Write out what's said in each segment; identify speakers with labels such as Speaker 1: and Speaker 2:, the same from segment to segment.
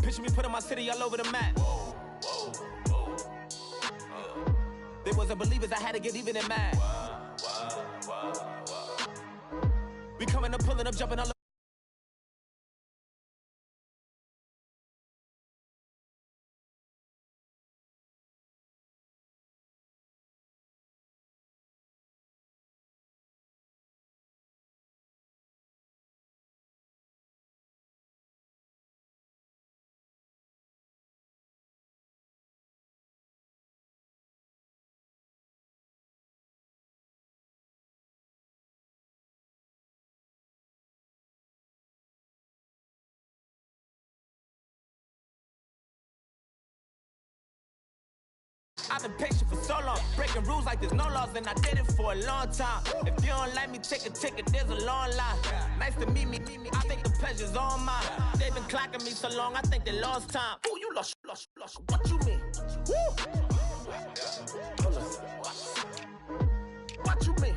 Speaker 1: Picture me putting my city all over the map. They wasn't believers, I had to get even and mad. We coming up, pulling up, jumping all over. I've been patient for so long, breaking rules like there's no laws, and I did it for a long time. If you don't like me, take a ticket, there's a long line. Nice to meet me, I think the pleasure's all mine. They've been clocking me so long, I think they lost time. Ooh, you lost, what you mean? Woo! What you mean?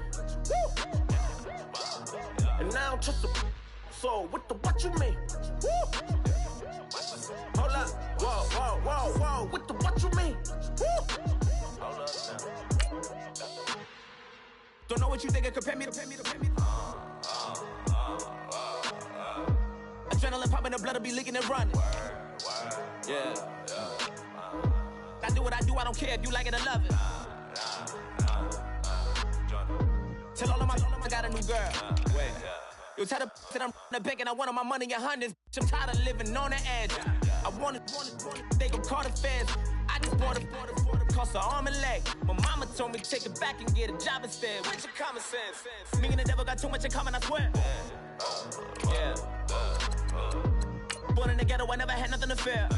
Speaker 1: Woo! And now I don't trust the so what the what you mean? Woo! Hold up, whoa, what the what you mean? Woo! Hold up now. Don't know what you think, compare me to adrenaline popping, the blood will be leaking and running. Yeah. I do what I do, I don't care if you like it or love it. Tell all of my I got a new girl. Wait. You tell the that I'm the bank and I want my money in hundreds. I'm tired of living on the edge. I want it, they gon' call the feds. I just bought it, cost an arm and leg. My mama told me take it back and get a job instead. Where's your common sense? Me and the devil got too much in common, I swear. Yeah. Born in the ghetto, I never had nothing to fear.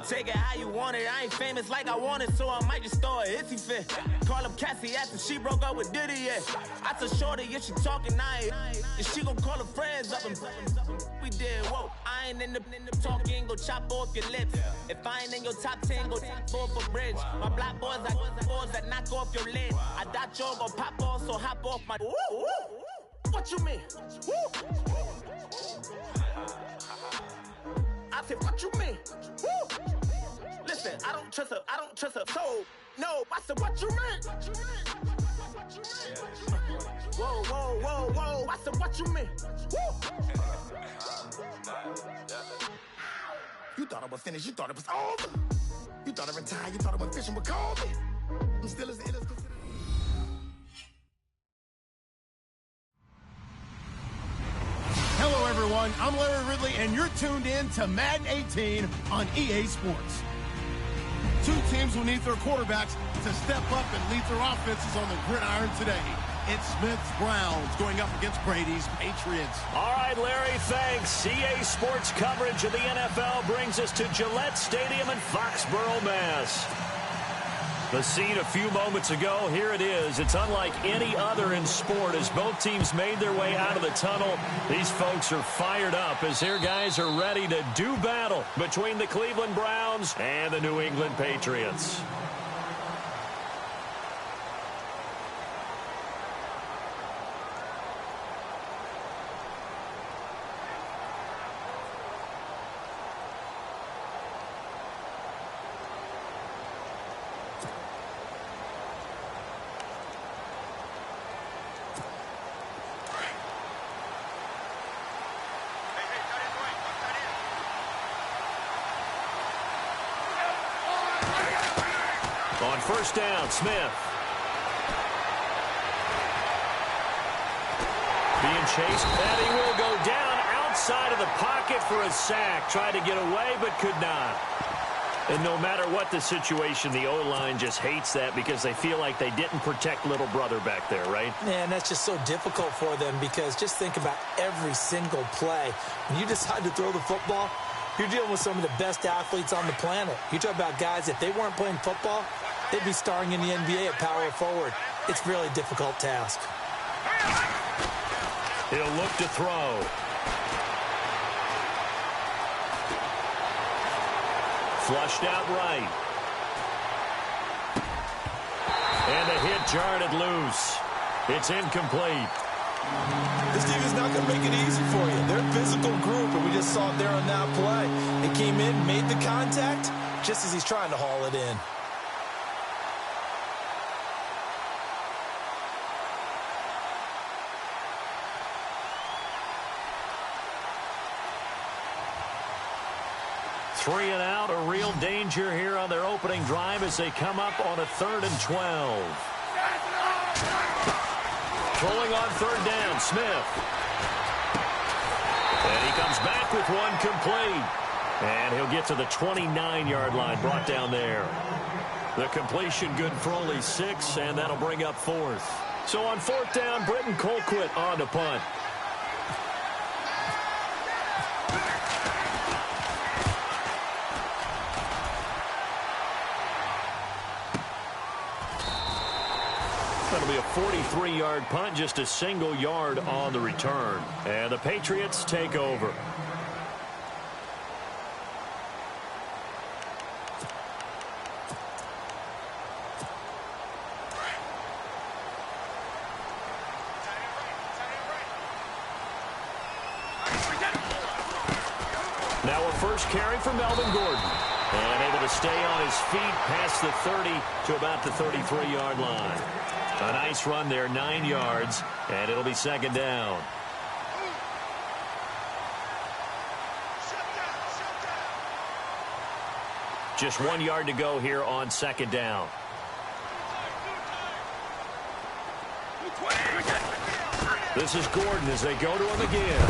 Speaker 1: Take it how you want it, I ain't famous like I want it, so I might just throw a hissy fit. Call up Cassie after she broke up with Diddy, yeah. I told Shorty if she talking, and she gon' call her friends up and we did, whoa. I ain't in the talking, go chop off your lips. If I ain't in your top 10, go top 4 for bridge. My black boys like boys that knock off your lid. I thought y'all gon' pop off, so hop off my. What you mean? I said, what you mean? Woo! Listen, I don't trust her soul. No, I said, what you mean? Whoa, I said, what you mean? Woo! You thought I was finished, you thought it was over. You thought I retired, you thought I went fishing with Kobe. I'm still as ill as considered.
Speaker 2: Hello, everyone. I'm Larry Ridley, and you're tuned in to Madden 18 on EA Sports. Two teams will need their quarterbacks to step up and lead their offenses on the gridiron today. It's Smith's Browns going up against Brady's Patriots.
Speaker 3: All right, Larry, thanks. EA Sports coverage of the NFL brings us to Gillette Stadium in Foxborough, Mass. The scene a few moments ago, here it is. It's unlike any other in sport as both teams made their way out of the tunnel. These folks are fired up as their guys are ready to do battle between the Cleveland Browns and the New England Patriots. On first down, Smith. Being chased, and he will go down outside of the pocket for a sack. Tried to get away, but could not. And no matter what the situation, the O-line just hates that because they feel like they didn't protect little brother back there, right?
Speaker 4: Man, that's just so difficult for them because just think about every single play. When you decide to throw the football, you're dealing with some of the best athletes on the planet. You talk about guys, if they weren't playing football, they'd be starring in the NBA at power forward. It's a really difficult task.
Speaker 3: He'll look to throw. Flushed out right. And the hit jarred it loose. It's incomplete.
Speaker 4: This defense is not going to make it easy for you. They're a physical group, and we just saw it there on that play. They came in, made the contact, just as he's trying to haul it in.
Speaker 3: Three and out, a real danger here on their opening drive as they come up on a 3rd and 12. Throwing on 3rd down, Smith. And he comes back with one complete. And he'll get to the 29-yard line, brought down there. The completion good for only 6, and that'll bring up 4th. So on 4th down, Britton Colquitt on to punt. That'll be a 43-yard punt, just a single yard on the return. And the Patriots take over. Now a first carry for Melvin Gordon. And able to stay on his feet past the 30 to about the 33-yard line. A nice run there, 9 yards, and it'll be 2nd down. Just 1 yard to go here on 2nd down. This is Gordon as they go to him again.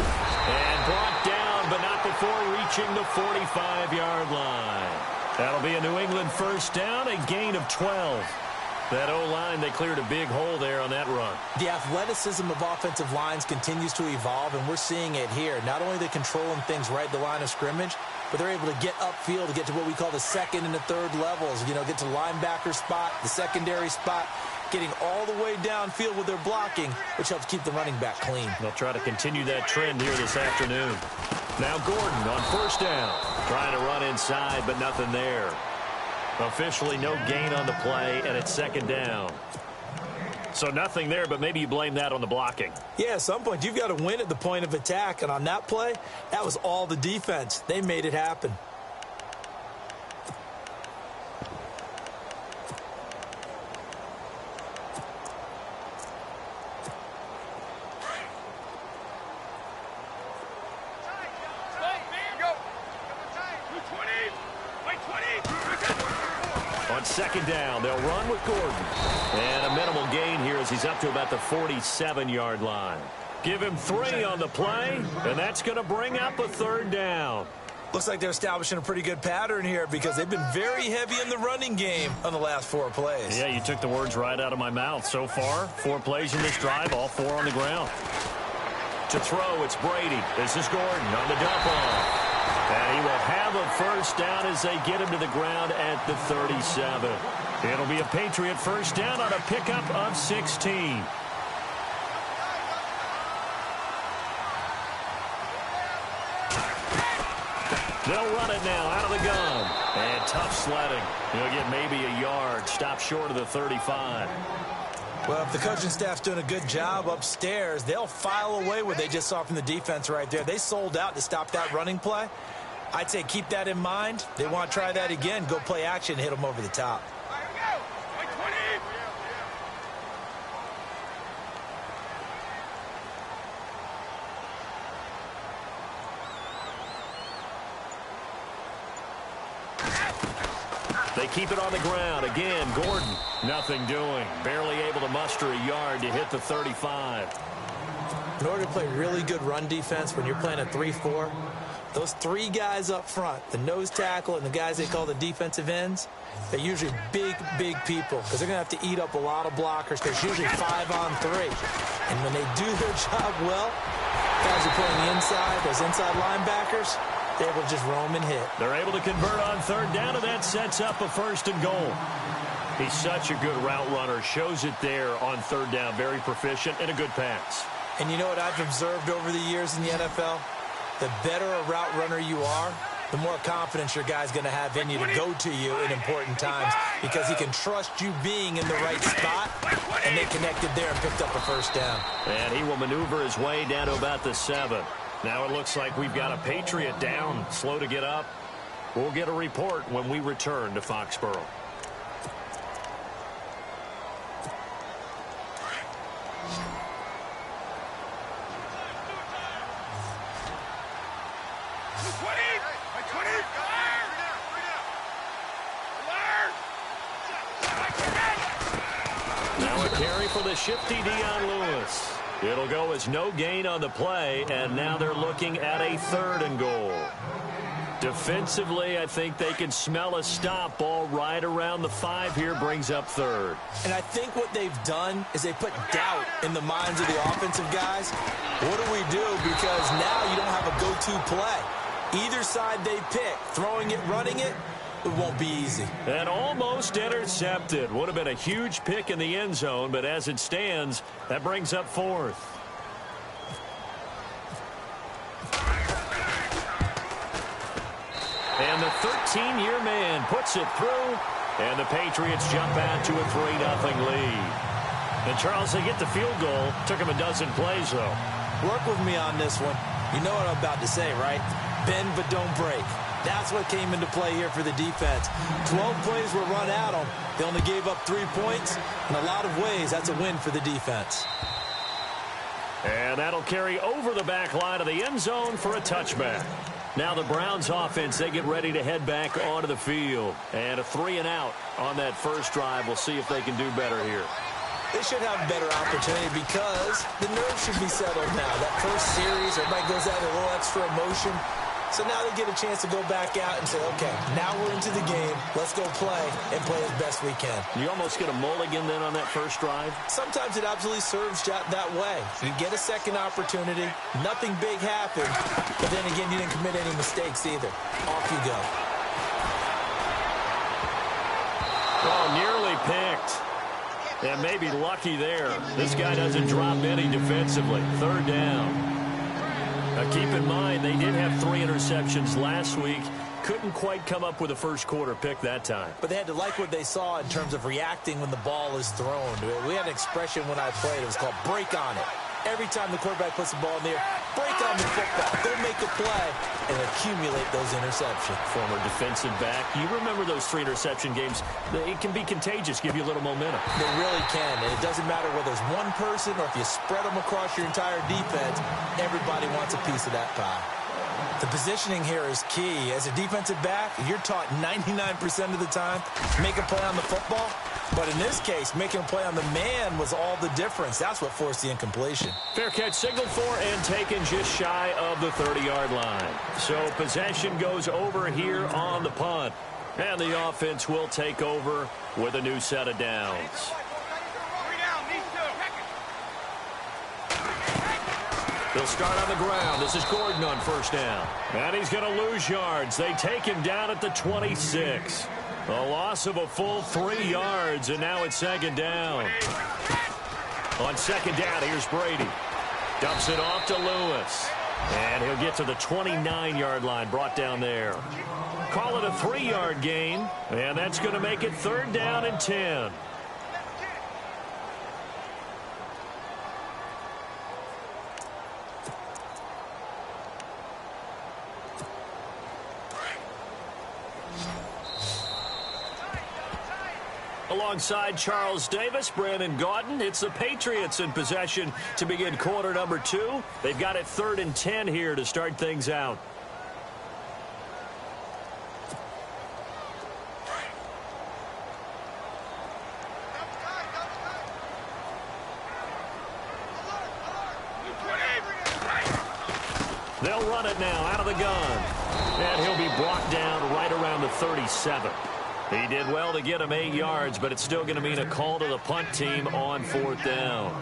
Speaker 3: And brought down, but not before reaching the 45-yard line. That'll be a New England first down, a gain of 12. That O-line, they cleared a big hole there on that run.
Speaker 4: The athleticism of offensive lines continues to evolve, and we're seeing it here. Not only are they controlling things right at the line of scrimmage, but they're able to get upfield to get to what we call the 2nd and the 3rd levels. You know, get to linebacker spot, the secondary spot, getting all the way downfield with their blocking, which helps keep the running back clean.
Speaker 3: They'll try to continue that trend here this afternoon. Now Gordon on first down. Trying to run inside, but nothing there. Officially no gain on the play, and it's 2nd down. So nothing there, but maybe you blame that on the blocking.
Speaker 4: Yeah, at some point, you've got to win at the point of attack. And on that play, that was all the defense. They made it happen.
Speaker 3: On 2nd down, they'll run with Gordon. And a minimal gain here as he's up to about the 47-yard line. Give him 3 on the play, and that's going to bring up a 3rd down.
Speaker 4: Looks like they're establishing a pretty good pattern here because they've been very heavy in the running game on the last 4 plays.
Speaker 3: Yeah, you took the words right out of my mouth. So far, 4 plays in this drive, all 4 on the ground. To throw, it's Brady. This is Gordon on the dump off. And he will have a first down as they get him to the ground at the 37. It'll be a Patriot first down on a pickup of 16. They'll run it now out of the gun. And tough sledding. He'll get maybe a yard. Stop short of the 35.
Speaker 4: Well, if the coaching staff's doing a good job upstairs, they'll file away what they just saw from the defense right there. They sold out to stop that running play. I'd say keep that in mind. They want to try that again. Go play action, hit them over the top.
Speaker 3: They keep it on the ground. Again, Gordon, nothing doing. Barely able to muster a yard to hit the 35.
Speaker 4: In order to play really good run defense when you're playing a 3-4, those 3 guys up front, the nose tackle and the guys they call the defensive ends, they're usually big, big people because they're going to have to eat up a lot of blockers. There's usually 5 on 3. And when they do their job well, guys are playing the inside, those inside linebackers, they're able to just roam and hit.
Speaker 3: They're able to convert on 3rd down, and that sets up a 1st and goal. He's such a good route runner. Shows it there on 3rd down. Very proficient and a good pass.
Speaker 4: And you know what I've observed over the years in the NFL? The better a route runner you are, the more confidence your guy's going to have in you to go to you in important times because he can trust you being in the right spot, and they connected there and picked up a first down.
Speaker 3: And he will maneuver his way down to about the 7. Now it looks like we've got a Patriot down, slow to get up. We'll get a report when we return to Foxborough. Now a carry for the shifty Dion Lewis. It'll go as no gain on the play, and now they're looking at a 3rd and goal. Defensively, I think they can smell a stop. Ball right around the 5 here, brings up 3rd.
Speaker 4: And I think what they've done is they put doubt in the minds of the offensive guys. What do we do? Because now you don't have a go-to play. Either side they pick, throwing it, running it, it won't be easy.
Speaker 3: And almost intercepted. Would have been a huge pick in the end zone, but as it stands, that brings up 4th. And the 13-year man puts it through, and the Patriots jump out to a 3-0 lead. And Charles, they get the field goal. Took him a dozen plays, though.
Speaker 4: Work with me on this one. You know what I'm about to say, right? Bend but don't break. That's what came into play here for the defense. 12 plays were run at them. They only gave up 3 points. In a lot of ways, that's a win for the defense.
Speaker 3: And that'll carry over the back line of the end zone for a touchback. Now the Browns offense, they get ready to head back onto the field. And a 3-and-out on that first drive. We'll see if they can do better here.
Speaker 4: They should have a better opportunity because the nerves should be settled now. That first series, everybody goes out with a little extra emotion. So now they get a chance to go back out and say, okay, now we're into the game. Let's go play and play as best we can.
Speaker 3: You almost get a mulligan then on that first drive?
Speaker 4: Sometimes it absolutely serves that way. You get a second opportunity. Nothing big happened. But then again, you didn't commit any mistakes either. Off you go.
Speaker 3: Oh, nearly picked. And maybe lucky there. This guy doesn't drop any defensively. 3rd down. Now keep in mind, they did have 3 interceptions last week. Couldn't quite come up with a first quarter pick that time.
Speaker 4: But they had to like what they saw in terms of reacting when the ball is thrown. We had an expression when I played. It was called break on it. Every time the quarterback puts the ball in the air, break on the football. Go make a play and accumulate those interceptions.
Speaker 3: Former defensive back. You remember those 3 interception games. It can be contagious, give you a little momentum.
Speaker 4: They really can. And it doesn't matter whether it's one person or if you spread them across your entire defense, everybody wants a piece of that pie. The positioning here is key. As a defensive back, you're taught 99% of the time, make a play on the football. But in this case, making a play on the man was all the difference. That's what forced the incompletion.
Speaker 3: Fair catch signaled for and taken just shy of the 30-yard line. So possession goes over here on the punt. And the offense will take over with a new set of downs. They'll start on the ground. This is Gordon on first down. And he's going to lose yards. They take him down at the 26. A loss of a full 3 yards, and now it's 2nd down. On 2nd down, here's Brady. Dumps it off to Lewis. And he'll get to the 29-yard line, brought down there. Call it a 3-yard gain, and that's going to make it 3rd down and 10. Alongside Charles Davis, Brandon Gaudin, it's the Patriots in possession to begin quarter number 2. They've got it 3rd and 10 here to start things out. They'll run it now out of the gun. And he'll be brought down right around the 37. He did well to get him 8 yards, but it's still going to mean a call to the punt team on 4th down.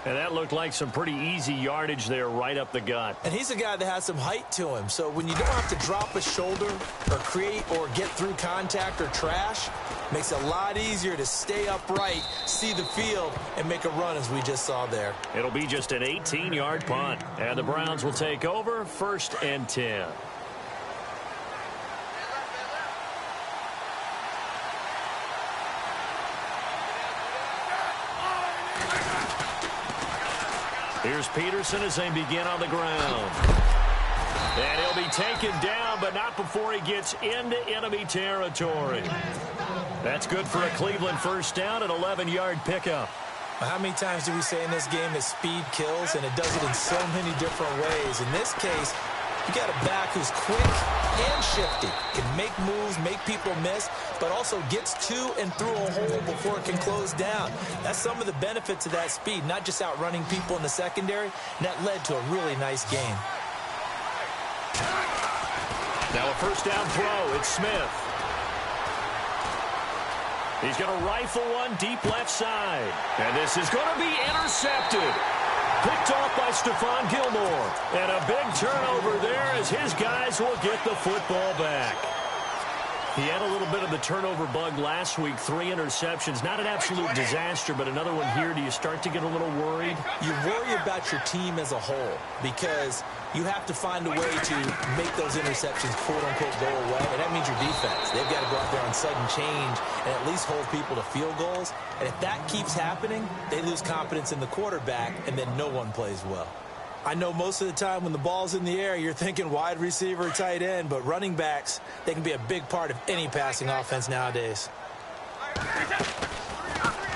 Speaker 3: And that looked like some pretty easy yardage there right up the gut.
Speaker 4: And he's a guy that has some height to him. So when you don't have to drop a shoulder or create or get through contact or trash, makes it a lot easier to stay upright, see the field, and make a run as we just saw there.
Speaker 3: It'll be just an 18-yard punt. And the Browns will take over 1st and 10. Here's Peterson as they begin on the ground. And he'll be taken down, but not before he gets into enemy territory. That's good for a Cleveland first down, an 11-yard pickup.
Speaker 4: How many times do we say in this game that speed kills, and it does it in so many different ways? In this case, you got a back who's quick and shifty, can make moves, make people miss, but also gets to and through a hole before it can close down. That's some of the benefits of that speed, not just outrunning people in the secondary, and that led to a really nice game.
Speaker 3: Now a first down throw. It's Smith. He's going to rifle one deep left side. And this is going to be intercepted. Picked off by Stephon Gilmore. And a big turnover there as his guys will get the football back. He had a little bit of the turnover bug last week. 3 interceptions. Not an absolute disaster, but another one here. Do you start to get a little worried?
Speaker 4: You worry about your team as a whole because you have to find a way to make those interceptions, quote-unquote, go away, and that means your defense. They've got to go out there on sudden change and at least hold people to field goals. And if that keeps happening, they lose confidence in the quarterback, and then no one plays well. I know most of the time when the ball's in the air, you're thinking wide receiver, tight end, but running backs, they can be a big part of any passing offense nowadays.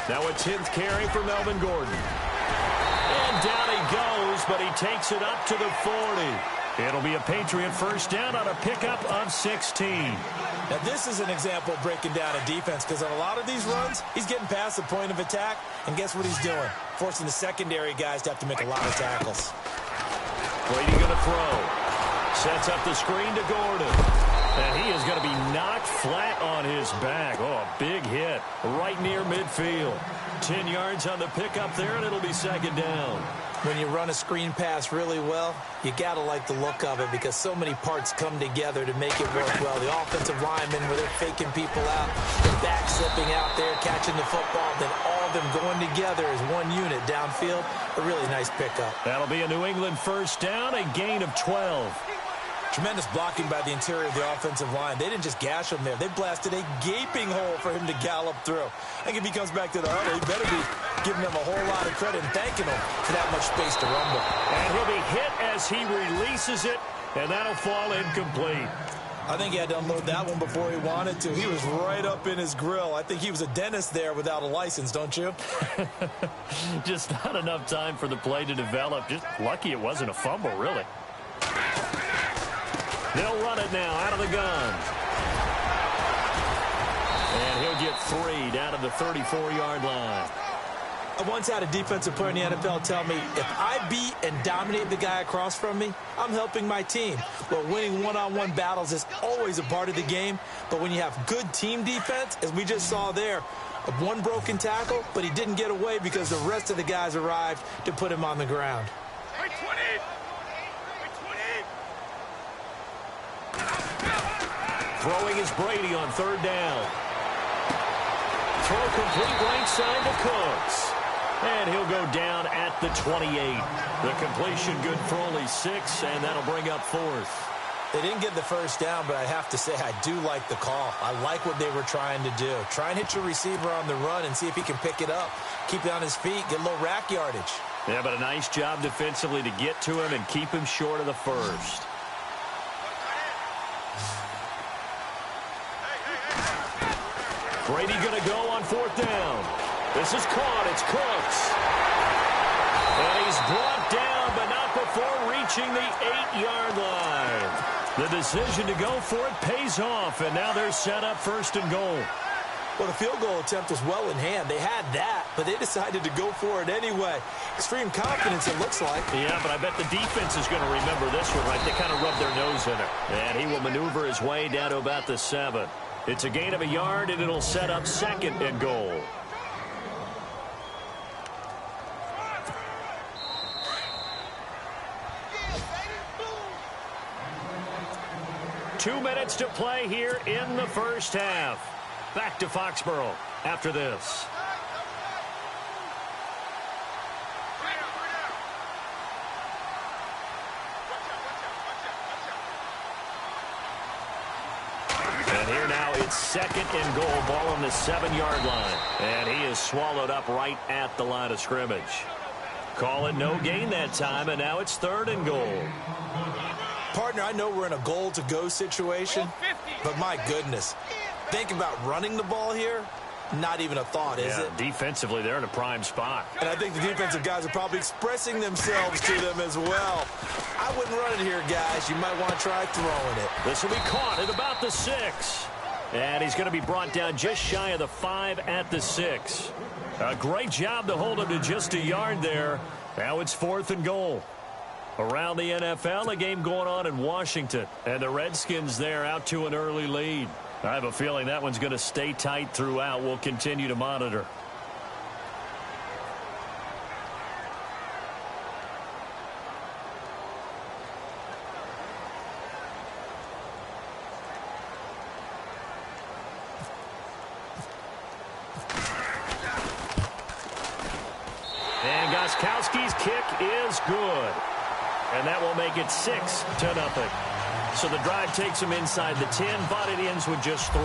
Speaker 3: Now a 10th carry for Melvin Gordon. And down he goes, but he takes it up to the 40. It'll be a Patriot first down on a pickup of 16.
Speaker 4: Now this is an example of breaking down a defense because on a lot of these runs, he's getting past the point of attack, and guess what he's doing? Forcing the secondary guys to have to make a lot of tackles.
Speaker 3: Brady going to throw. Sets up the screen to Gordon. And he is going to be knocked flat on his back. Oh, a big hit right near midfield. 10 yards on the pickup there, and it'll be second down.
Speaker 4: When you run a screen pass really well, you got to like the look of it because so many parts come together to make it work well. The offensive linemen, where they're faking people out, the back slipping out there, catching the football, then all of them going together as one unit downfield. A really nice pickup.
Speaker 3: That'll be a New England first down, a gain of 12.
Speaker 4: Tremendous blocking by the interior of the offensive line. They didn't just gash him there. They blasted a gaping hole for him to gallop through. I think if he comes back to the huddle, he better be giving them a whole lot of credit and thanking them for that much space to rumble.
Speaker 3: And he'll be hit as he releases it, and that'll fall incomplete.
Speaker 4: I think he had to unload that one before he wanted to. He was right up in his grill. I think he was a dentist there without a license, don't you?
Speaker 3: Just not enough time for the play to develop. Just lucky it wasn't a fumble, really. They'll run it now out of the gun. And he'll get 3 down to the 34-yard line.
Speaker 4: I once had a defensive player in the NFL tell me, if I beat and dominate the guy across from me, I'm helping my team. Well, winning one-on-one battles is always a part of the game. But when you have good team defense, as we just saw there, one broken tackle, but he didn't get away because the rest of the guys arrived to put him on the ground.
Speaker 3: Throwing is Brady on third down. Throw complete right side to Cooks. And he'll go down at the 28. The completion good for only 6, and that'll bring up 4th.
Speaker 4: They didn't get the first down, but I have to say I do like the call. I like what they were trying to do. Try and hit your receiver on the run and see if he can pick it up. Keep it on his feet, get a little rack yardage.
Speaker 3: Yeah, but a nice job defensively to get to him and keep him short of the first. Brady going to go on 4th down. This is caught. It's Cooks. And he's brought down, but not before reaching the 8-yard line. The decision to go for it pays off, and now they're set up 1st and goal.
Speaker 4: Well, the field goal attempt was well in hand. They had that, but they decided to go for it anyway. Extreme confidence, it looks like.
Speaker 3: Yeah, but I bet the defense is going to remember this one, right? They kind of rubbed their nose in it. And he will maneuver his way down to about the 7. It's a gain of a yard, and it'll set up 2nd and goal. Two minutes to play here in the first half. Back to Foxborough after this. And here now it's 2nd and goal. Ball on the 7-yard line. And he is swallowed up right at the line of scrimmage. Call it no gain that time, and now it's 3rd and goal.
Speaker 4: Partner, I know we're in a goal-to-go situation, but my goodness, think about running the ball here. Not even a thought, is it?
Speaker 3: Defensively, they're in a prime spot.
Speaker 4: And I think the defensive guys are probably expressing themselves to them as well. I wouldn't run it here, guys. You might want to try throwing it.
Speaker 3: This will be caught at about the 6. And he's going to be brought down just shy of the 5 at the 6. A great job to hold him to just a yard there. Now it's 4th and goal. Around the NFL, a game going on in Washington. And the Redskins there out to an early lead. I have a feeling that one's going to stay tight throughout. We'll continue to monitor. And Gostkowski's kick is good. And that will make it 6-0. So the drive takes him inside the 10, but it ends with just 3.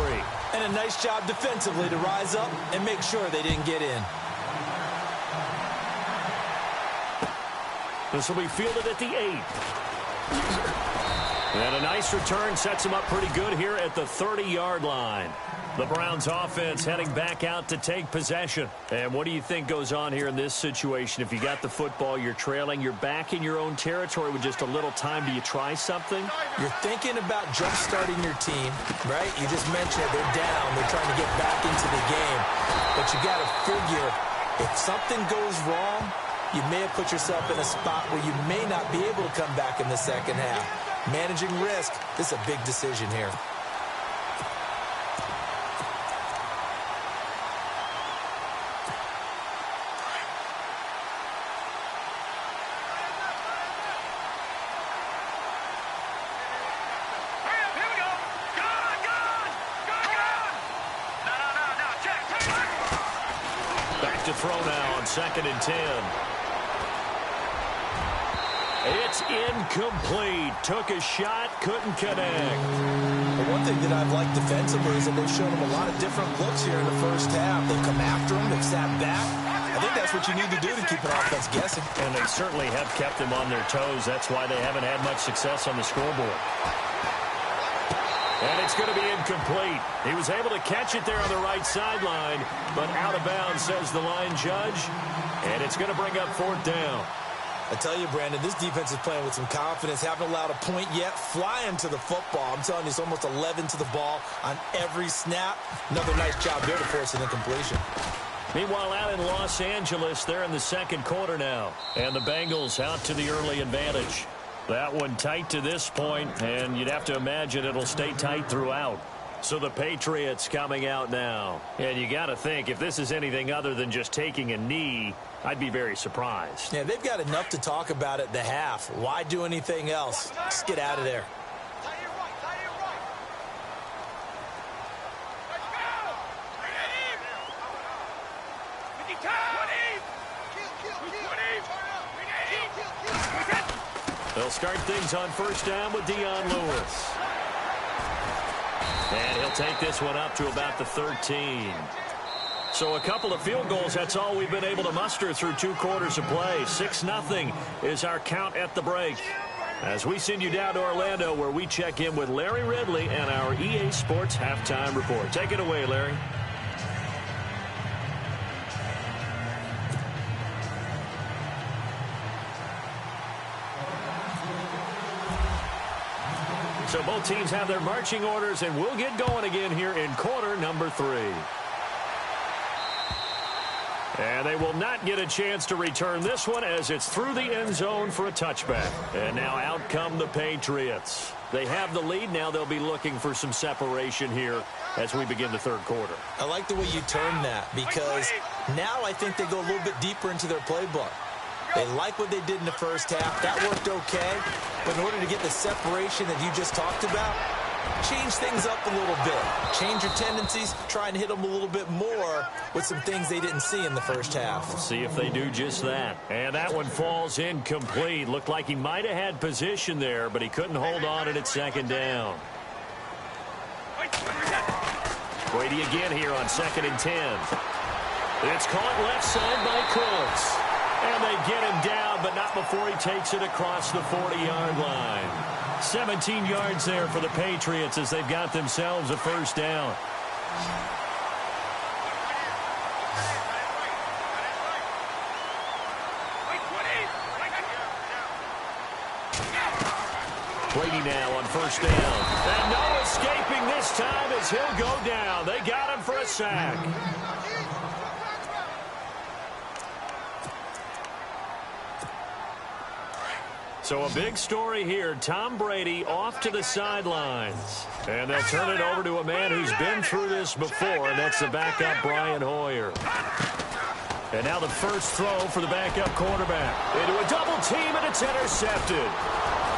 Speaker 4: And a nice job defensively to rise up and make sure they didn't get in.
Speaker 3: This will be fielded at the 8. And a nice return sets him up pretty good here at the 30-yard line. The Browns offense heading back out to take possession. And what do you think goes on here in this situation? If you got the football, you're trailing, you're back in your own territory with just a little time. Do you try something?
Speaker 4: You're thinking about jump-starting your team, right? You just mentioned it. They're down. They're trying to get back into the game. But you got to figure if something goes wrong, you may have put yourself in a spot where you may not be able to come back in the second half. Managing risk, this is a big decision here.
Speaker 3: To throw now on 2nd and 10. It's incomplete. Took a shot, couldn't connect.
Speaker 4: The one thing that I've liked defensively is that they've shown him a lot of different looks here in the first half. They've come after him, they've sat back. I think that's what you need to do to keep an offense guessing.
Speaker 3: And they certainly have kept them on their toes. That's why they haven't had much success on the scoreboard. And it's going to be incomplete. He was able to catch it there on the right sideline, but out of bounds, says the line judge. And it's going to bring up 4th down.
Speaker 4: I tell you, Brandon, this defense is playing with some confidence. Haven't allowed a point yet. Flying to the football. I'm telling you, it's almost 11 to the ball on every snap. Another nice job there to force an incompletion.
Speaker 3: Meanwhile, out in Los Angeles, they're in the 2nd quarter now. And the Bengals out to the early advantage. That one tight to this point, and you'd have to imagine it'll stay tight throughout. So the Patriots coming out now. And you got to think, if this is anything other than just taking a knee, I'd be very surprised.
Speaker 4: Yeah, they've got enough to talk about at the half. Why do anything else? Just get out of there.
Speaker 3: They'll start things on 1st down with Dion Lewis. And he'll take this one up to about the 13. So a couple of field goals, that's all we've been able to muster through 2 quarters of play. 6-0 is our count at the break. As we send you down to Orlando, where we check in with Larry Ridley and our EA Sports Halftime Report. Take it away, Larry. So both teams have their marching orders, and we'll get going again here in quarter number 3. And they will not get a chance to return this one as it's through the end zone for a touchback. And now out come the Patriots. They have the lead. Now they'll be looking for some separation here as we begin the 3rd quarter.
Speaker 4: I like the way you term that, because now I think they go a little bit deeper into their playbook. They like what they did in the first half. That worked okay. But in order to get the separation that you just talked about, change things up a little bit. Change your tendencies. Try and hit them a little bit more with some things they didn't see in the first half.
Speaker 3: We'll see if they do just that. And that one falls incomplete. Looked like he might have had position there, but he couldn't hold on at 2nd down. Brady again here on 2nd and 10. It's caught left side by Cooks. And they get him down, but not before he takes it across the 40-yard line. 17 yards there for the Patriots as they've got themselves a first down. Brady now on first down. And no escaping this time as he'll go down. They got him for a sack. So a big story here. Tom Brady off to the sidelines. And they'll turn it over to a man who's been through this before, and that's the backup Brian Hoyer. And now the first throw for the backup quarterback. Into a double team, and it's intercepted.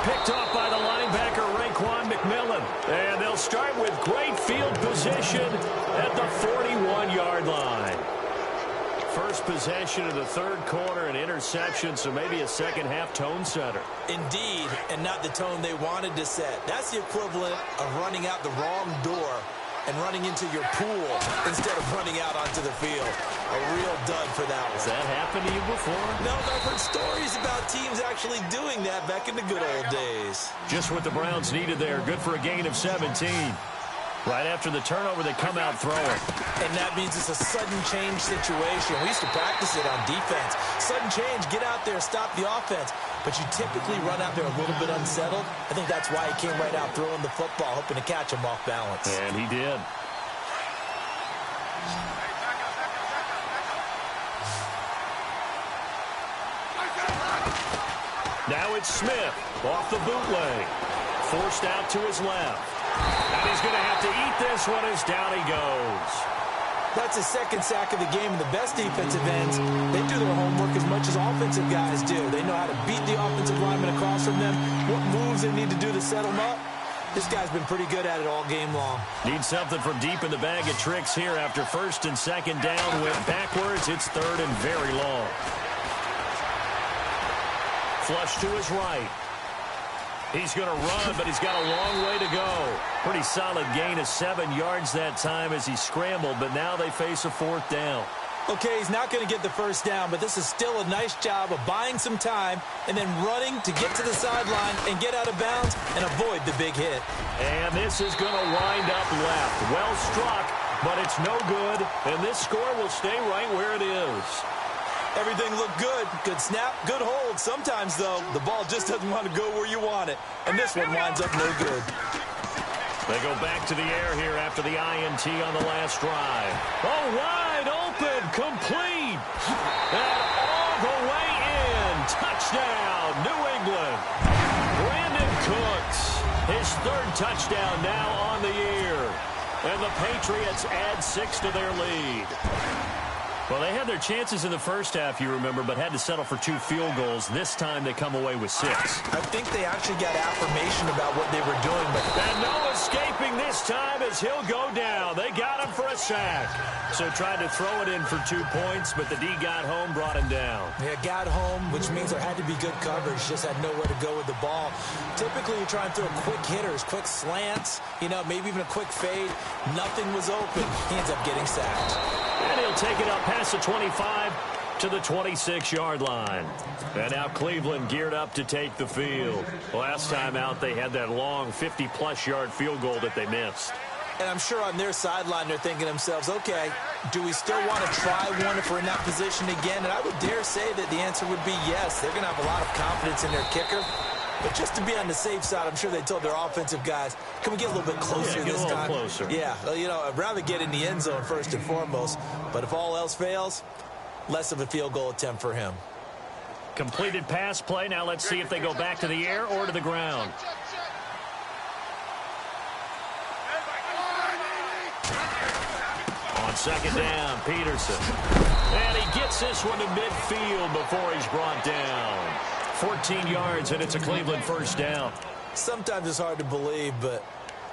Speaker 3: Picked off by the linebacker, Raekwon McMillan. And they'll start with great field position at the 41-yard line. First possession of the third quarter, an interception, so maybe a second-half tone setter.
Speaker 4: Indeed, and not the tone they wanted to set. That's the equivalent of running out the wrong door and running into your pool instead of running out onto the field. A real dud for that one.
Speaker 3: Has that happened to you before?
Speaker 4: No, but I've heard stories about teams actually doing that back in the good old days.
Speaker 3: Just what the Browns needed there. Good for a gain of 17. Right after the turnover, they come out throwing.
Speaker 4: And that means it's a sudden change situation. We used to practice it on defense. Sudden change, get out there, stop the offense. But you typically run out there a little bit unsettled. I think that's why he came right out throwing the football, hoping to catch him off balance.
Speaker 3: And he did. Now it's Smith off the bootleg. Forced out to his left. And he's going to have to eat this one as down he goes.
Speaker 4: That's his second sack of the game, and the best defensive ends, they do their homework as much as offensive guys do. They know how to beat the offensive lineman across from them, what moves they need to do to set them up. This guy's been pretty good at it all game long.
Speaker 3: Needs something from deep in the bag of tricks here after first and second down. Went backwards. It's third and very long. Flush to his right. He's going to run, but he's got a long way to go. Pretty solid gain of 7 yards that time as he scrambled, but now they face a fourth down.
Speaker 4: Okay, he's not going to get the first down, but this is still a nice job of buying some time and then running to get to the sideline and get out of bounds and avoid the big hit.
Speaker 3: And this is going to wind up left. Well struck, but it's no good, and this score will stay right where it is.
Speaker 4: Everything looked good. Good snap, good hold. Sometimes, though, the ball just doesn't want to go where you want it. And this one winds up no good.
Speaker 3: They go back to the air here after the INT on the last drive. Oh, wide open, complete. And all the way in. Touchdown, New England. Brandon Cooks, his third touchdown now on the year. And the Patriots add 6 to their lead. Well, they had their chances in the first half, you remember, but had to settle for 2 field goals. This time they come away with 6.
Speaker 4: I think they actually got affirmation about what they were doing. But
Speaker 3: and no escaping this time as he'll go down. They got him for a sack. So tried to throw it in for 2 points, but the D got home, brought him down.
Speaker 4: Yeah, got home, which means there had to be good coverage. Just had nowhere to go with the ball. Typically, you try and throw quick hitters, quick slants, maybe even a quick fade. Nothing was open. He ends up getting sacked.
Speaker 3: And he'll take it up past the 25 to the 26-yard line. And now Cleveland geared up to take the field. Last time out, they had that long 50-plus yard field goal that they missed.
Speaker 4: And I'm sure on their sideline, they're thinking to themselves, okay, do we still want to try one if we're in that position again? And I would dare say that the answer would be yes. They're going to have a lot of confidence in their kicker. But just to be on the safe side, I'm sure they told their offensive guys, can we get a little bit closer this time?
Speaker 3: Closer.
Speaker 4: Yeah, I'd rather get in the end zone first and foremost. But if all else fails, less of a field goal attempt for him.
Speaker 3: Completed pass play. Now let's see if they go back to the air or to the ground. On second down, Peterson. And he gets this one to midfield before he's brought down. 14 yards, and it's a Cleveland first down.
Speaker 4: Sometimes it's hard to believe, but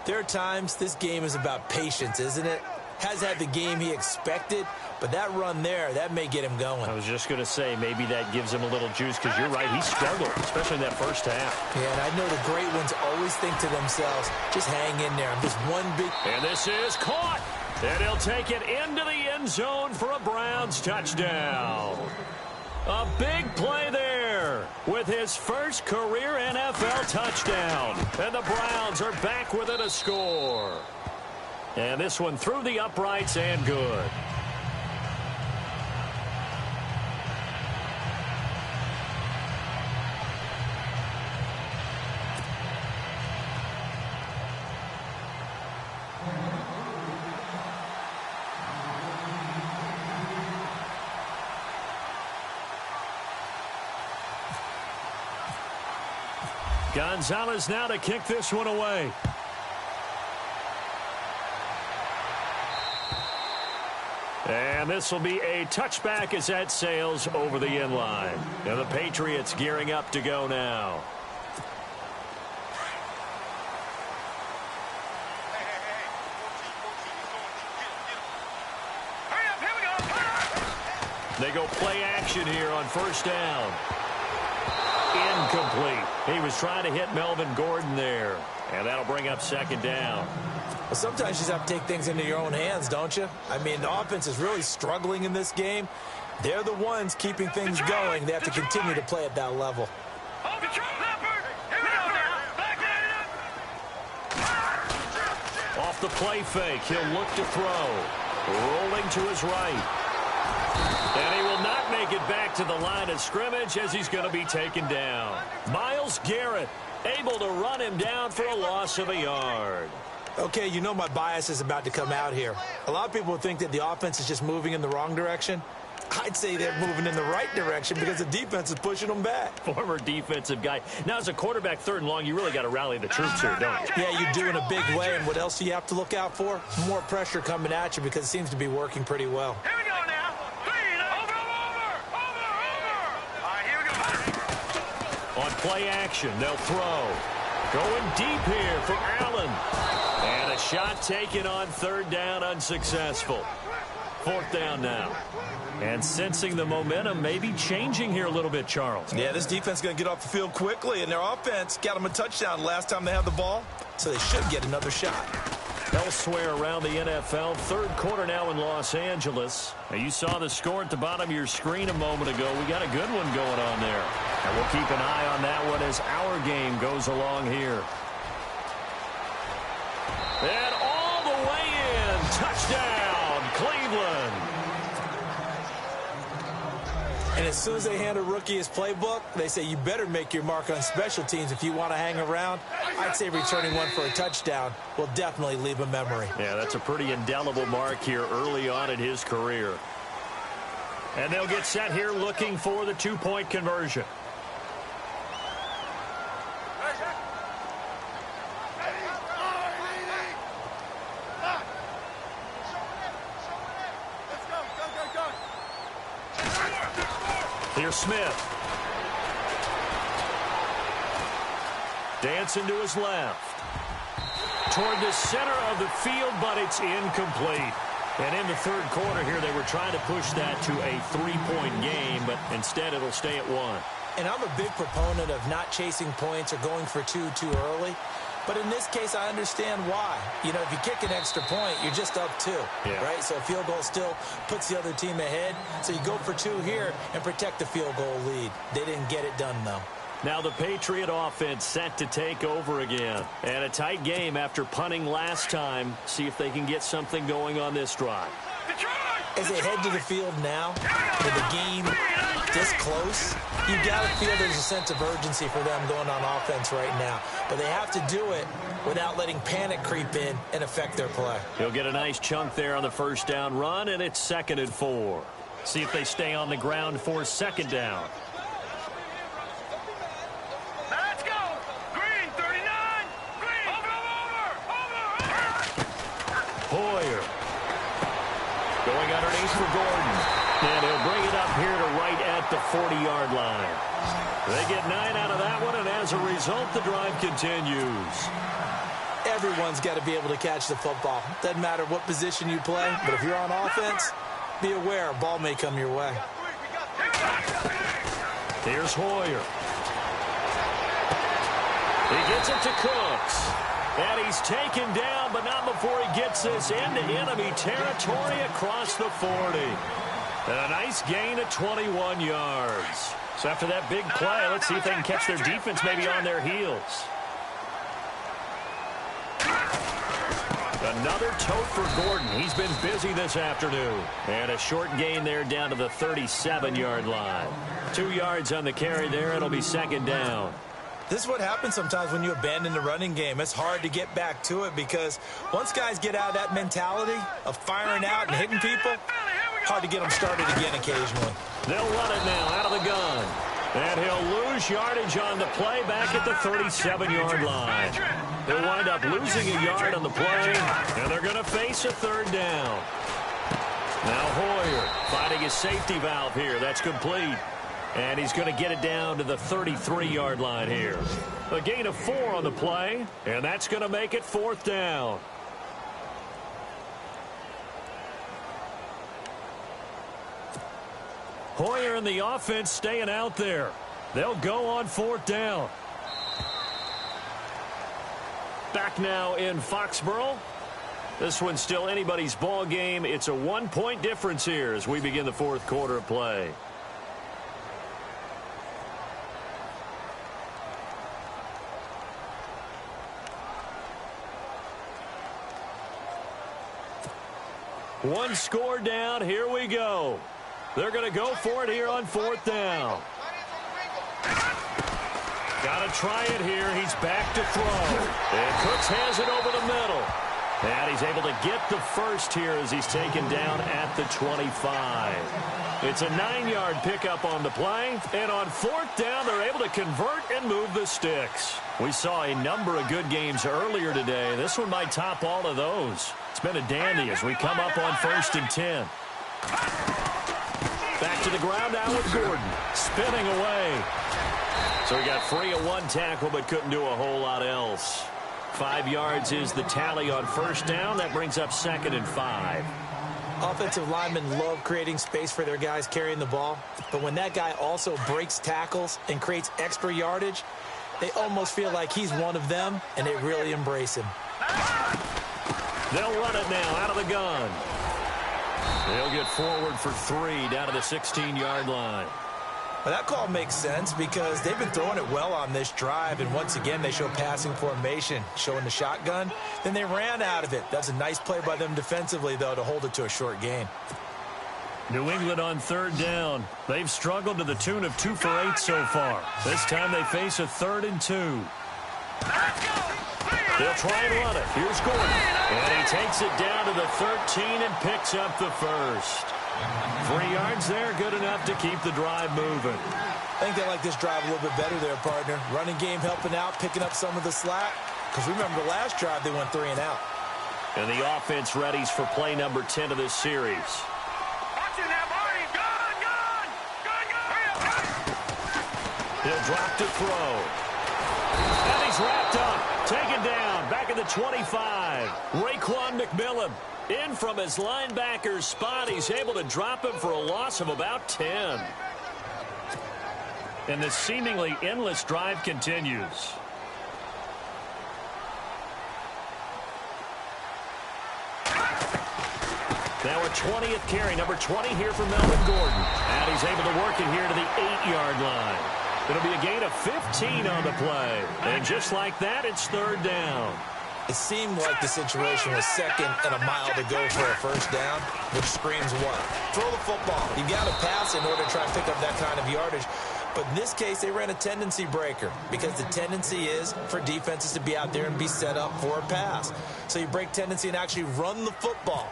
Speaker 4: there are times this game is about patience, isn't it? Has had the game he expected, but that run there, that may get him going.
Speaker 3: I was just going to say, maybe that gives him a little juice, because you're right, he struggled, especially in that first half.
Speaker 4: Yeah, and I know the great ones always think to themselves, just hang in there. I'm just one big...
Speaker 3: And this is caught, and he'll take it into the end zone for a Browns touchdown. A big play there with his first career NFL touchdown. And the Browns are back within a score. And this one through the uprights and good. Gonzalez now to kick this one away. And this will be a touchback as that sails over the end line. And the Patriots gearing up to go now. They go play action here on first down. Incomplete. He was trying to hit Melvin Gordon there. And that'll bring up second down.
Speaker 4: Well, sometimes you just have to take things into your own hands, don't you? I mean, the offense is really struggling in this game. They're the ones keeping things going. They have to continue to play at that level.
Speaker 3: Off the play fake, he'll look to throw. Rolling to his right. And he will not make it back to the line of scrimmage as he's going to be taken down. Myles Garrett able to run him down for a loss of a yard.
Speaker 4: Okay, you know my bias is about to come out here. A lot of people think that the offense is just moving in the wrong direction. I'd say they're moving in the right direction because the defense is pushing them back.
Speaker 3: Former defensive guy. Now, as a quarterback, third and long, you really got to rally the troops here, don't you?
Speaker 4: Yeah, you do in a big way. And what else do you have to look out for? More pressure coming at you because it seems to be working pretty well.
Speaker 5: Here we go now.
Speaker 3: On play action, they'll throw. Going deep here for Allen. And a shot taken on third down, unsuccessful. Fourth down now. And sensing the momentum may be changing here a little bit, Charles.
Speaker 6: Yeah, this defense is going to get off the field quickly, and their offense got them a touchdown last time they had the ball, so they should get another shot.
Speaker 3: Elsewhere around the NFL, third quarter now in Los Angeles. Now, you saw the score at the bottom of your screen a moment ago. We got a good one going on there. And we'll keep an eye on that one as our game goes along here. And all the way in. Touchdown, Cleveland.
Speaker 4: And as soon as they hand a rookie his playbook, they say you better make your mark on special teams if you want to hang around. I'd say returning one for a touchdown will definitely leave a memory.
Speaker 3: Yeah, that's a pretty indelible mark here early on in his career. And they'll get set here looking for the two-point conversion. Here's Smith. Dancing to his left. Toward the center of the field, but it's incomplete. And in the third quarter here, they were trying to push that to a three-point game, but instead it'll stay at one.
Speaker 4: And I'm a big proponent of not chasing points or going for two too early. But in this case, I understand why. You know, if you kick an extra point, you're just up two, right? So a field goal still puts the other team ahead. So you go for two here and protect the field goal lead. They didn't get it done, though.
Speaker 3: Now the Patriot offense set to take over again. And a tight game after punting last time. See if they can get something going on this drive.
Speaker 4: As they head to the field now, with the game this close, you got to feel there's a sense of urgency for them going on offense right now. But they have to do it without letting panic creep in and affect their play.
Speaker 3: He'll get a nice chunk there on the first down run, and it's 2nd and 4. See if they stay on the ground for second down.
Speaker 5: Let's go. Green, 39. Green. Over.
Speaker 3: Hoyer. Going underneath for Gordon. And he'll bring it up here to right at the 40-yard line. They get 9 out of that one, and as a result, the drive continues.
Speaker 4: Everyone's got to be able to catch the football. Doesn't matter what position you play, but if you're on offense, be aware a ball may come your way.
Speaker 3: Here's Hoyer. He gets it to Cooks. And he's taken down, but not before he gets this into enemy territory across the 40. And a nice gain of 21 yards. So after that big play, let's see if they can catch their defense maybe on their heels. Another tote for Gordon. He's been busy this afternoon. And a short gain there down to the 37-yard line. 2 yards on the carry there. It'll be second down.
Speaker 6: This is what happens sometimes when you abandon the running game. It's hard to get back to it because once guys get out of that mentality of firing out and hitting people, hard to get them started again occasionally.
Speaker 3: They'll run it now out of the gun. And he'll lose yardage on the play back at the 37-yard line. He'll wind up losing a yard on the play, and they're going to face a third down. Now Hoyer finding his safety valve here. That's complete. And he's going to get it down to the 33-yard line here. A gain of 4 on the play, and that's going to make it fourth down. Hoyer and the offense staying out there. They'll go on fourth down. Back now in Foxborough. This one's still anybody's ball game. It's a 1-point difference here as we begin the fourth quarter of play. One score down. Here we go. They're going to go for it here on fourth down. Got to try it here. He's back to throw. And Cooks has it over the middle. And he's able to get the first here as he's taken down at the 25. It's a 9-yard pickup on the play. And on fourth down, they're able to convert and move the sticks. We saw a number of good games earlier today. This one might top all of those. It's been a dandy as we come up on 1st and 10. Back to the ground now with Gordon. Spinning away. So he got free of one tackle but couldn't do a whole lot else. 5 yards is the tally on first down. That brings up 2nd and 5.
Speaker 4: Offensive linemen love creating space for their guys carrying the ball. But when that guy also breaks tackles and creates extra yardage, they almost feel like he's one of them, and they really embrace him.
Speaker 3: They'll run it now out of the gun. They'll get forward for 3 down to the 16-yard line.
Speaker 6: Well, that call makes sense because they've been throwing it well on this drive, and once again they show passing formation, showing the shotgun. Then they ran out of it. That's a nice play by them defensively, though, to hold it to a short gain.
Speaker 3: New England on third down. They've struggled to the tune of 2 for 8 so far. This time they face a 3rd and 2. They'll try and run it. Here's Gordon. And he takes it down to the 13 and picks up the first. 3 yards there, good enough to keep the drive moving.
Speaker 6: I think they like this drive a little bit better there, partner. Running game helping out, picking up some of the slack. Because remember, the last drive they went 3 and out.
Speaker 3: And the offense readies for play number 10 of this series. He'll drop to throw. And he's wrapped up. Taken down. Back at the 25. Raekwon McMillan in from his linebacker's spot. He's able to drop him for a loss of about 10. And the seemingly endless drive continues. Now a 20th carry, number 20 here for Melvin Gordon. And he's able to work it here to the 8-yard line. It'll be a gain of 15 on the play. And just like that, it's third down.
Speaker 6: It seemed like the situation was 2nd and a mile to go for a first down, which screams what? Throw the football. You got to pass in order to try and pick up that kind of yardage. But in this case, they ran a tendency breaker because the tendency is for defenses to be out there and be set up for a pass. So you break tendency and actually run the football.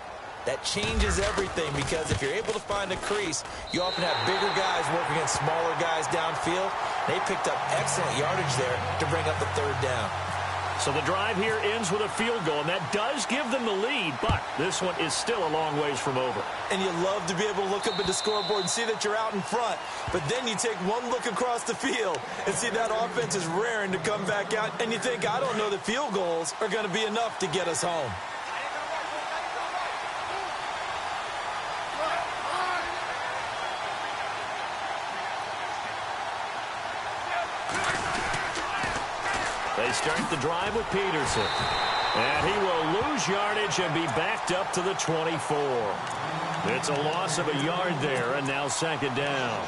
Speaker 6: That changes everything because if you're able to find a crease, you often have bigger guys working against smaller guys downfield. They picked up excellent yardage there to bring up the third down.
Speaker 3: So the drive here ends with a field goal, and that does give them the lead, but this one is still a long ways from over.
Speaker 6: And you love to be able to look up at the scoreboard and see that you're out in front, but then you take one look across the field and see that offense is raring to come back out, and you think, I don't know that field goals are going to be enough to get us home.
Speaker 3: They start the drive with Peterson. And he will lose yardage and be backed up to the 24. It's a loss of a yard there, and now second down.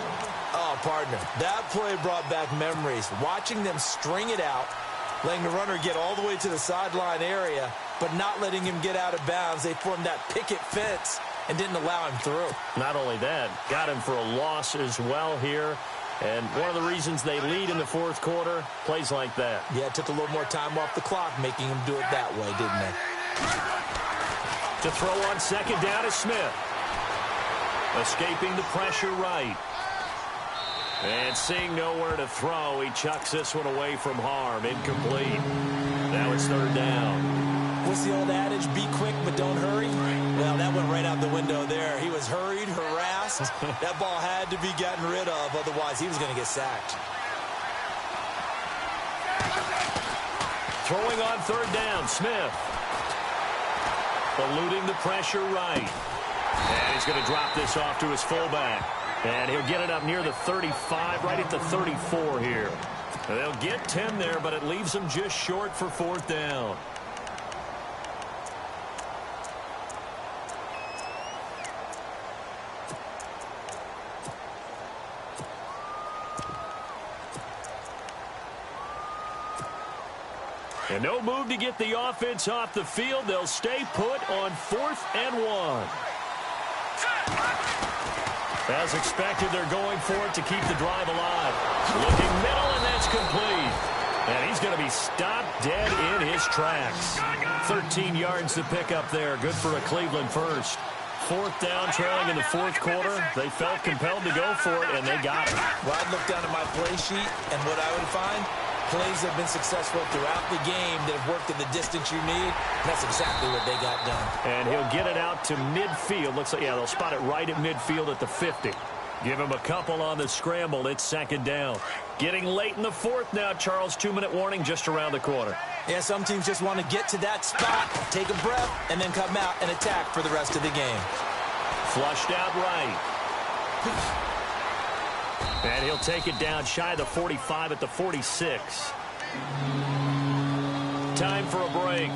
Speaker 6: Oh, partner, that play brought back memories. Watching them string it out, letting the runner get all the way to the sideline area, but not letting him get out of bounds. They formed that picket fence and didn't allow him through.
Speaker 3: Not only that, got him for a loss as well here. And one of the reasons they lead in the fourth quarter, plays like that.
Speaker 6: Yeah, it took a little more time off the clock, making him do it that way, didn't they?
Speaker 3: To throw on second down is Smith. Escaping the pressure right. And seeing nowhere to throw, he chucks this one away from harm. Incomplete. Now it's third down.
Speaker 6: What's the old adage? Be quick, but don't hurry? Well, that went right out the window there. He was hurried, harassed. That ball had to be gotten rid of, otherwise he was going to get sacked.
Speaker 3: Throwing on third down, Smith. Eluding the pressure right. And he's going to drop this off to his fullback. And he'll get it up near the 35, right at the 34 here. And they'll get 10 there, but it leaves them just short for fourth down. And no move to get the offense off the field. They'll stay put on 4th and 1. As expected, they're going for it to keep the drive alive. Looking middle, and that's complete. And he's going to be stopped dead in his tracks. 13 yards to pick up there. Good for a Cleveland first. Fourth down, trailing in the fourth quarter. They felt compelled to go for it, and they got it.
Speaker 6: Well, I'd look down at my play sheet, and what I would find, plays have been successful throughout the game that have worked at the distance you need. That's exactly what they got done.
Speaker 3: And he'll get it out to midfield. Looks like, yeah, they'll spot it right at midfield at the 50. Give him a couple on the scramble. It's second down. Getting late in the fourth now, Charles. 2-minute warning just around the corner.
Speaker 6: Yeah, some teams just want to get to that spot, take a breath, and then come out and attack for the rest of the game.
Speaker 3: Flushed out right. And he'll take it down shy of the 45 at the 46. Time for a break.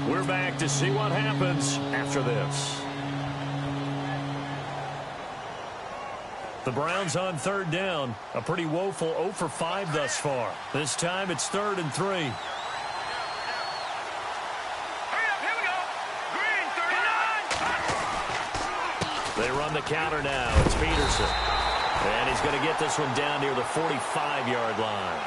Speaker 3: We're back to see what happens after this. The Browns on third down. A pretty woeful 0 for 5 thus far. This time it's 3rd and 3.
Speaker 5: Hurry up, here we go. Green, 39.
Speaker 3: They run the counter now. It's Peterson. And he's going to get this one down near the 45-yard line.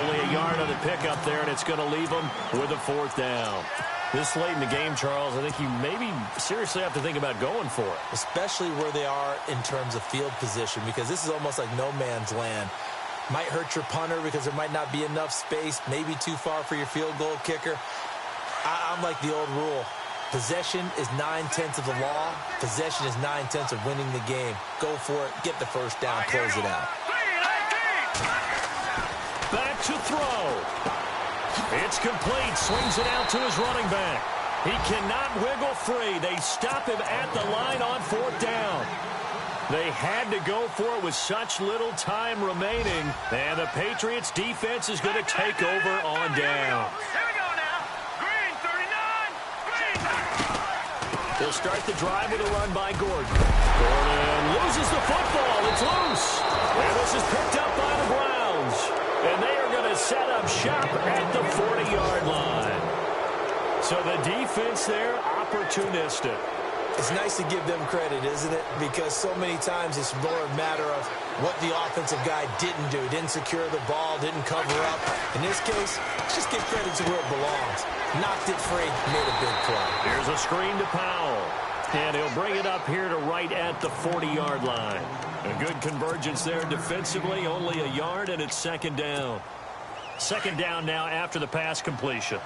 Speaker 3: Only a yard on the pickup there, and it's going to leave him with a fourth down. This late in the game, Charles, I think you maybe seriously have to think about going for it.
Speaker 6: Especially where they are in terms of field position, because this is almost like no man's land. Might hurt your punter because there might not be enough space, maybe too far for your field goal kicker. I'm like the old rule. Possession is 9/10 of the law. Possession is 9/10 of winning the game. Go for it. Get the first down. Close it out.
Speaker 3: Back to throw. It's complete. Swings it out to his running back. He cannot wiggle free. They stop him at the line on fourth down. They had to go for it with such little time remaining. And the Patriots defense is going to take over on down. They'll start the drive with a run by Gordon. Gordon loses the football. It's loose. And this is picked up by the Browns. And they are going to set up shop at the 40-yard line. So the defense there, opportunistic.
Speaker 6: It's nice to give them credit, isn't it? Because so many times it's more a matter of what the offensive guy didn't do. Didn't secure the ball, didn't cover up. In this case, just give credit to where it belongs. Knocked it free, made a big play.
Speaker 3: Here's a screen to Powell. And he'll bring it up here to right at the 40-yard line. A good convergence there defensively, only a yard, and it's second down. Second down now after the pass completion.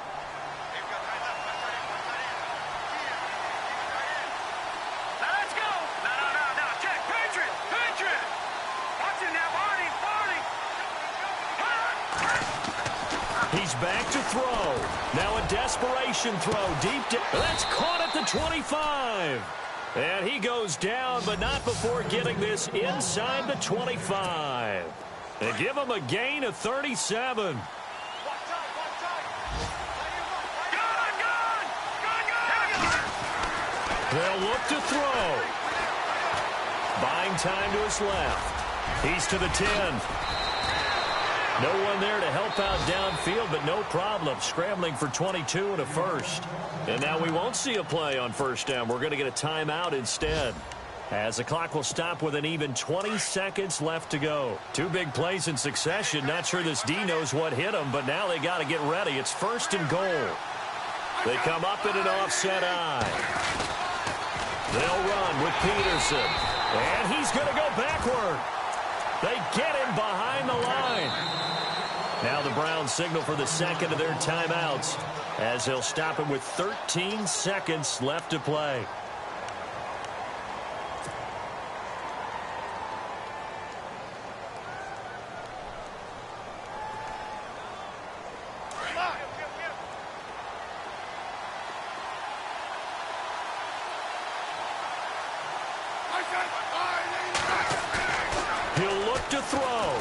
Speaker 3: He's back to throw. Now a desperation throw deep. That's caught at the 25. And he goes down, but not before getting this inside the 25. They give him a gain of 37. They'll look to throw. Buying time to his left. He's to the 10. No one there to help out downfield, but no problem. Scrambling for 22 and a first. And now we won't see a play on first down. We're going to get a timeout instead, as the clock will stop with an even 20 seconds left to go. Two big plays in succession. Not sure this D knows what hit him, but now they got to get ready. It's first and goal. They come up in an offset eye. They'll run with Peterson. And he's going to go backward. They get him behind the line. Now the Browns signal for the second of their timeouts, as they'll stop him with 13 seconds left to play. He'll look to throw.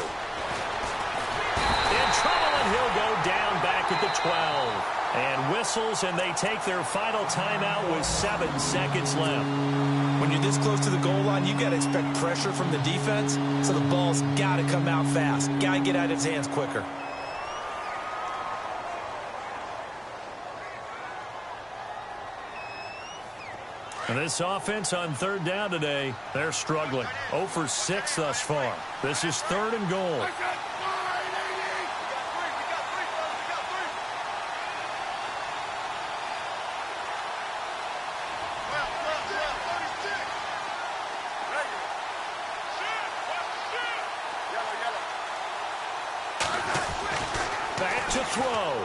Speaker 3: In trouble, and he'll go down back at the 12. And whistles, and they take their final timeout with 7 seconds left.
Speaker 6: When you're this close to the goal line, you've got to expect pressure from the defense, so the ball's got to come out fast. Got to get out of his hands quicker.
Speaker 3: And this offense on third down today, they're struggling. 0 for 6 thus far. This is third and goal. Back to throw.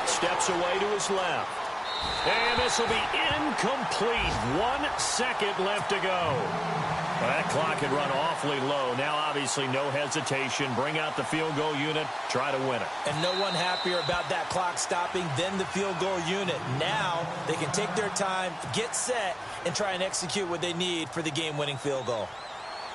Speaker 3: Steps away to his left. And this will be incomplete. 1 second left to go. Well, that clock had run awfully low. Now, obviously, no hesitation. Bring out the field goal unit. Try to win it.
Speaker 6: And no one happier about that clock stopping than the field goal unit. Now they can take their time, get set, and try and execute what they need for the game-winning field goal.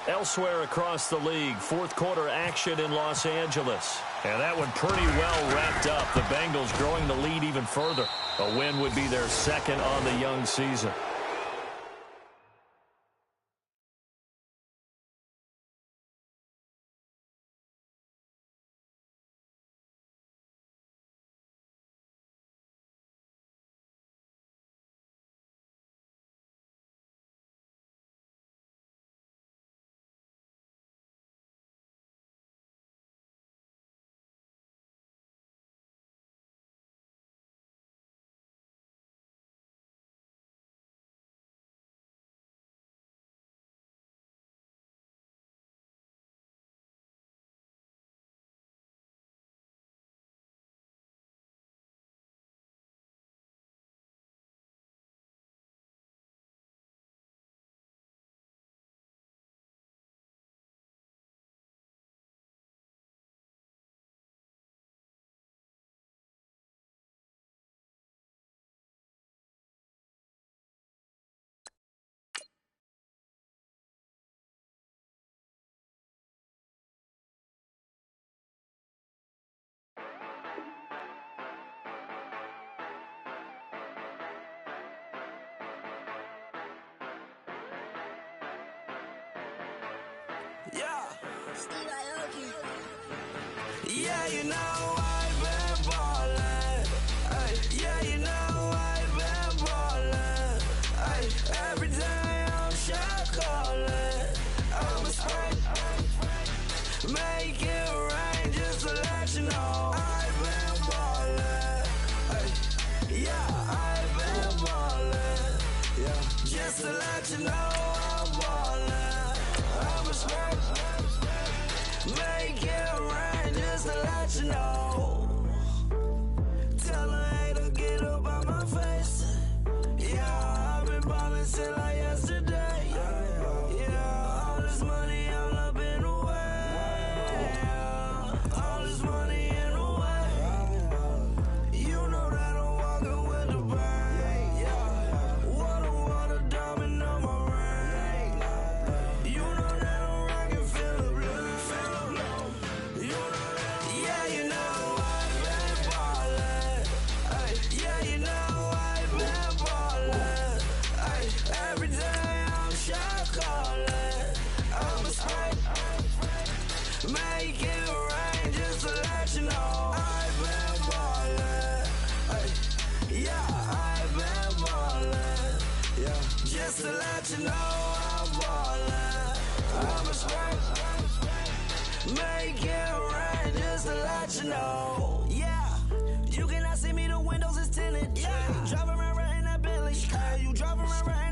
Speaker 3: Elsewhere across the league, fourth quarter action in Los Angeles. And that one pretty well wrapped up. The Bengals growing the lead even further. A win would be their second on the young season.
Speaker 1: Yeah. Yeah, you know I've been ballin'. Ay, yeah, you know I've been ballin'. Ay, every day I'm shot callin'. I'm a spring. Make it rain just to let you know I've been ballin'. Ay, yeah, I've been ballin'. Yeah, just to let you know I'm ballin'. I'm a spring. Make it rain just to let you know.
Speaker 7: know. Yeah, you cannot see me, the windows is tinted. Yeah, driving around in that Bentley. Hey, you driving around